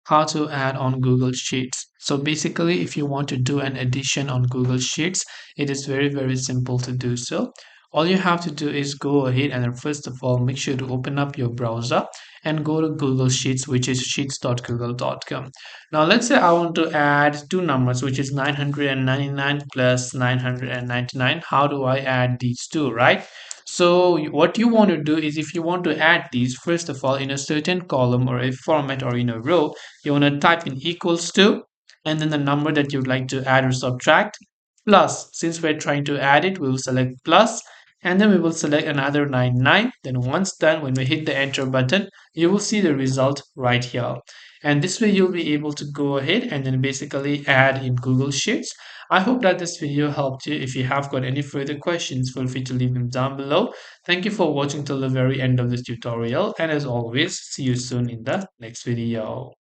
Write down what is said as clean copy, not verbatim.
how to add on Google Sheets. So basically, if you want to do an addition on Google Sheets, it is very simple to do so. All you have to do is go ahead and then first of all make sure to open up your browser and go to Google Sheets, which is sheets.google.com. Now let's say I want to add two numbers, which is 999 plus 999. How do I add these two, right? So what you want to do is, if you want to add these, first of all, in a certain column or a format or in a row, you want to type in equals to, and then the number that you'd like to add or subtract, plus. Since we're trying to add it, we will select plus, and then we will select another 99. Then once done, when we hit the enter button, you will see the result right here. And this way you'll be able to go ahead and then basically add in Google Sheets. I hope that this video helped you. If you have got any further questions, feel free to leave them down below. Thank you for watching till the very end of this tutorial, and as always, see you soon in the next video.